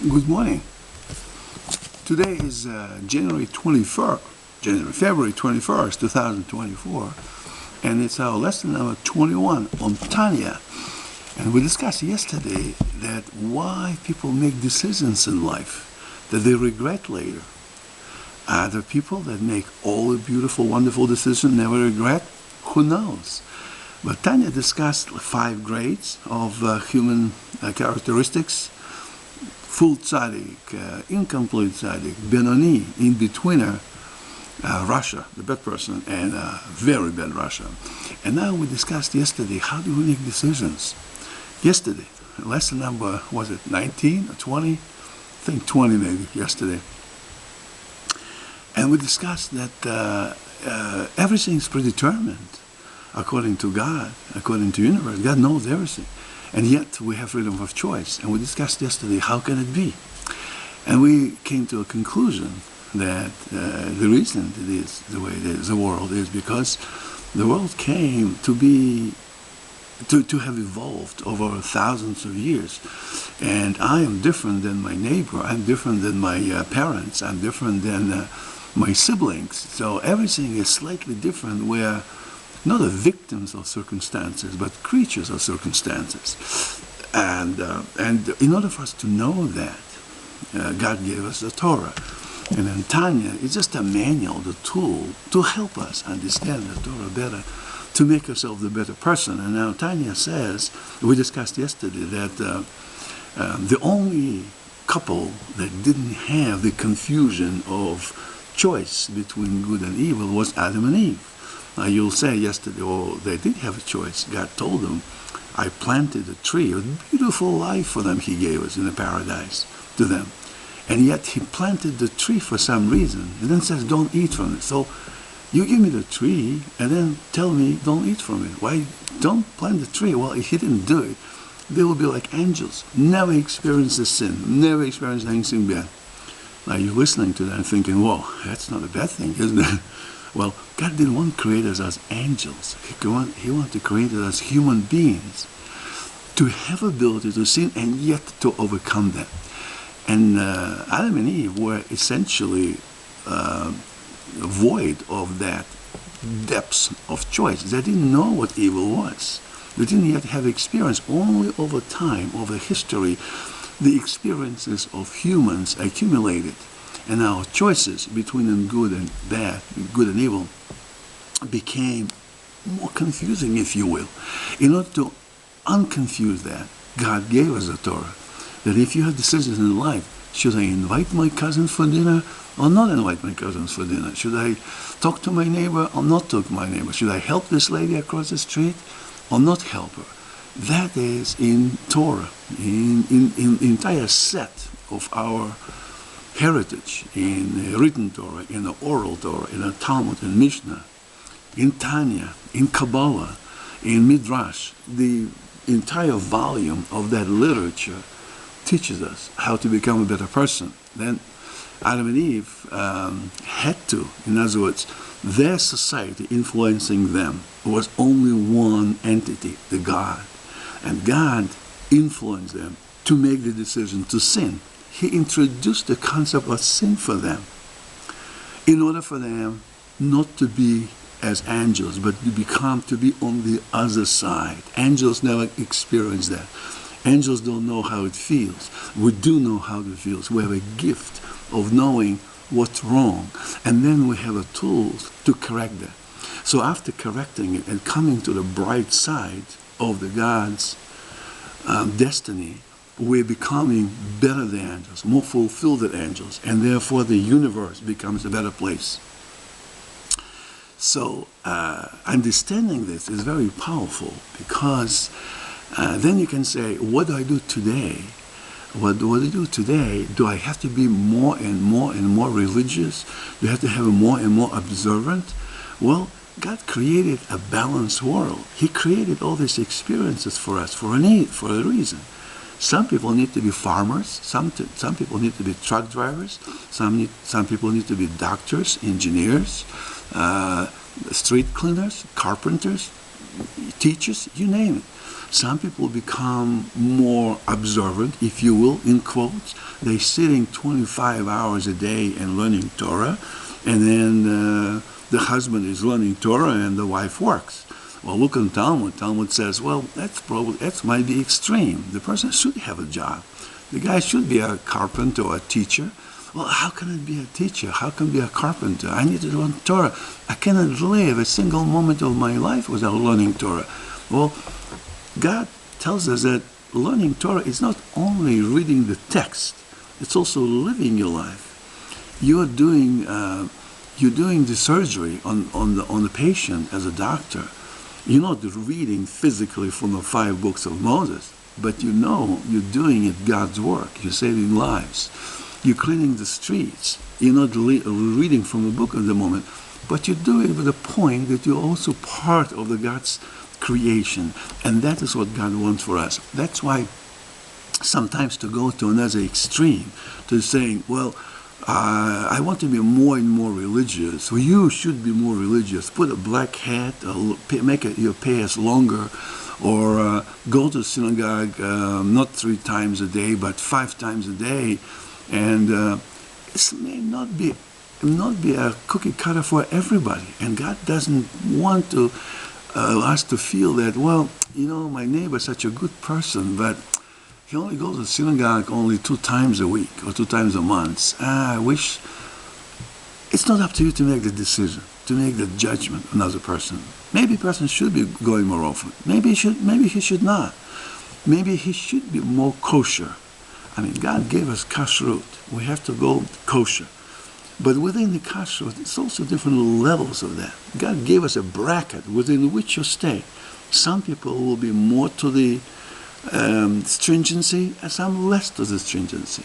Good morning. Today is February 21st, 2024, and it's our lesson number 21 on Tanya. And we discussed yesterday that why people make decisions in life that they regret later. Are there people that make all the beautiful, wonderful decisions, never regret? Who knows? But Tanya discussed 5 grades of human characteristics: full tzaddik, incomplete tzaddik, benoni, in-betweener, Russia, the bad person, and very bad Russia. And now we discussed yesterday, how do we make decisions? Yesterday, lesson number, was it 19 or 20? I think 20 maybe, yesterday. And we discussed that everything is predetermined according to God, according to the universe. God knows everything. And yet we have freedom of choice. And we discussed yesterday, how can it be? And we came to a conclusion that the reason it is the way it is, the world is because the world came to be, to have evolved over thousands of years. And I am different than my neighbor. I'm different than my parents. I'm different than my siblings. So everything is slightly different. We're not the victims of circumstances, but creatures of circumstances. And in order for us to know that, God gave us the Torah. And then Tanya is just a manual, the tool to help us understand the Torah better, to make ourselves a better person. And now Tanya says, we discussed yesterday, that the only couple that didn't have the confusion of choice between good and evil was Adam and Eve. Now you'll say yesterday, oh, they did have a choice. God told them, I planted a tree, a beautiful life for them He gave us in the paradise to them. And yet He planted the tree for some reason, and then says, don't eat from it. So you give me the tree, and then tell me, don't eat from it. Why don't plant the tree? Well, if He didn't do it, they will be like angels, never experience the sin, never experience anything bad. Now you're listening to that and thinking, whoa, that's not a bad thing, isn't it? Well, God didn't want to create us as angels. He wanted to create us as human beings, to have ability to sin and yet to overcome that. And Adam and Eve were essentially void of that depths of choice. They didn't know what evil was. They didn't yet have experience. Only over time, over history, the experiences of humans accumulated. And our choices between good and bad, good and evil, became more confusing, if you will. In order to unconfuse that, God gave us the Torah, that if you have decisions in life, should I invite my cousins for dinner or not invite my cousins for dinner? Should I talk to my neighbor or not talk to my neighbor? Should I help this lady across the street or not help her? That is in Torah, in the entire set of our heritage, in written Torah, in the oral Torah, in the Talmud and Mishnah, in Tanya, in Kabbalah, in Midrash. The entire volume of that literature teaches us how to become a better person. Then Adam and Eve had to, in other words, their society influencing them was only one entity, the God. And God influenced them to make the decision to sin. He introduced the concept of sin for them in order for them not to be as angels, but to be on the other side. Angels never experience that. Angels don't know how it feels. We do know how it feels. We have a gift of knowing what's wrong, and then we have the tools to correct that. So after correcting it and coming to the bright side of the God's destiny, we're becoming better than angels, more fulfilled than angels, and therefore the universe becomes a better place. So understanding this is very powerful, because then you can say, what do I do today? What do I do today? Do I have to be more and more and more religious? Do I have to have a more and more observant? Well, God created a balanced world. He created all these experiences for us for a reason. Some people need to be farmers. Some people need to be truck drivers. Some people need to be doctors, engineers, street cleaners, carpenters. teachers, you name it. Some people become more observant, if you will, in quotes. They're sitting 25 hours a day and learning Torah, and then the husband is learning Torah and the wife works. Well, look in Talmud. Talmud says, well, that might be extreme. The person should have a job. The guy should be a carpenter or a teacher. Well, how can it be a teacher? How can it be a carpenter? I need to learn Torah. I cannot live a single moment of my life without learning Torah. Well, God tells us that learning Torah is not only reading the text, it's also living your life. You're doing the surgery on the patient as a doctor. You're not reading physically from the 5 books of Moses, but you know you're doing it God's work. You're saving lives. You're cleaning the streets. You're not reading from the book at the moment, but you do it with the point that you're also part of the God's creation. And that is what God wants for us. That's why sometimes to go to another extreme, to saying, well, I want to be more and more religious. Well, you should be more religious. Put a black hat, make your pants longer, or go to synagogue not 3 times a day, but 5 times a day. And this may not be a cookie cutter for everybody. And God doesn't want us to feel that, well, my neighbor's such a good person, but he only goes to synagogue only 2 times a week or 2 times a month. I wish. It's not up to you to make the decision, to make the judgment on another person. Maybe a person should be going more often. Maybe he should not. Maybe he should be more kosher. I mean, God gave us kashrut. We have to go kosher. But within the kashrut, it's also different levels of that. God gave us a bracket within which you stay. Some people will be more to the stringency, and some less to the stringency.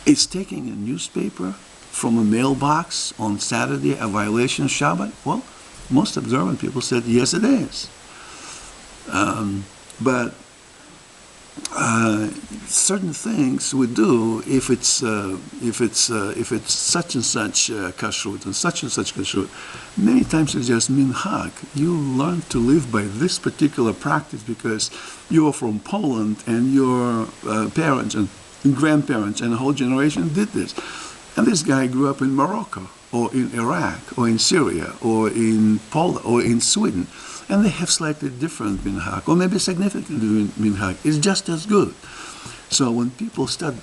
Is taking a newspaper from a mailbox on Saturday a violation of Shabbat? Well, most observant people said yes, it is. But certain things we do if it's such and such kashrut and such kashrut. Many times it's just minhag. You learn to live by this particular practice because you are from Poland and your parents and grandparents and a whole generation did this. And this guy grew up in Morocco or in Iraq or in Syria or in Poland or in Sweden. And they have slightly different minhag, or maybe significantly different minhag. It's just as good. So when people start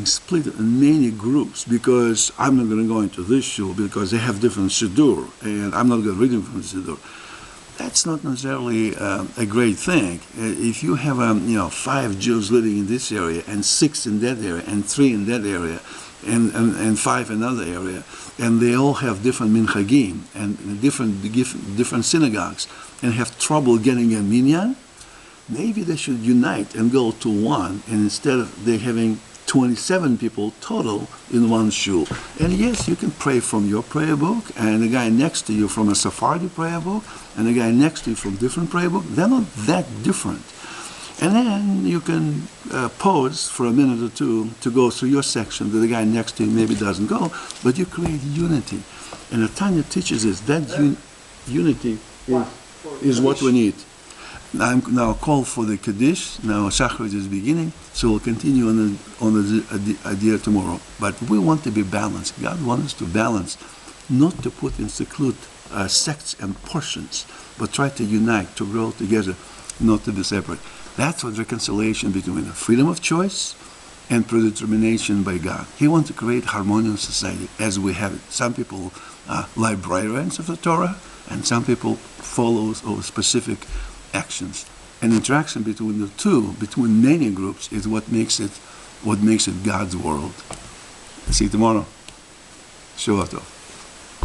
split in many groups, because I'm not going to go into this shul because they have different siddur, and I'm not going to read them from the siddur, that's not necessarily a great thing. If you have 5 Jews living in this area, and 6 in that area, and 3 in that area, and 5 in another area, and they all have different minhagim and different synagogues, and have trouble getting a minyan, maybe they should unite and go to one, and instead of they having 27 people total in one shul. And yes, you can pray from your prayer book, and the guy next to you from a Sephardi prayer book, and the guy next to you from different prayer book. They're not that different. And then you can pause for a minute or 2 to go through your section that the guy next to you maybe doesn't go, but you create unity. And the Tanya teaches us that unity is what we need. I'm now called for the Kaddish. Now Shakrit is beginning, so we'll continue on the idea tomorrow. But we want to be balanced. God wants us to balance, not to put in seclude sects and portions, but try to unite, to grow together, not to be separate. That's what reconciliation between the freedom of choice and predetermination by God. He wants to create harmonious society as we have it. Some people are librarians of the Torah, and some people follow specific actions. An interaction between the two, between many groups, is what makes it God's world. See you tomorrow. Shavua tov.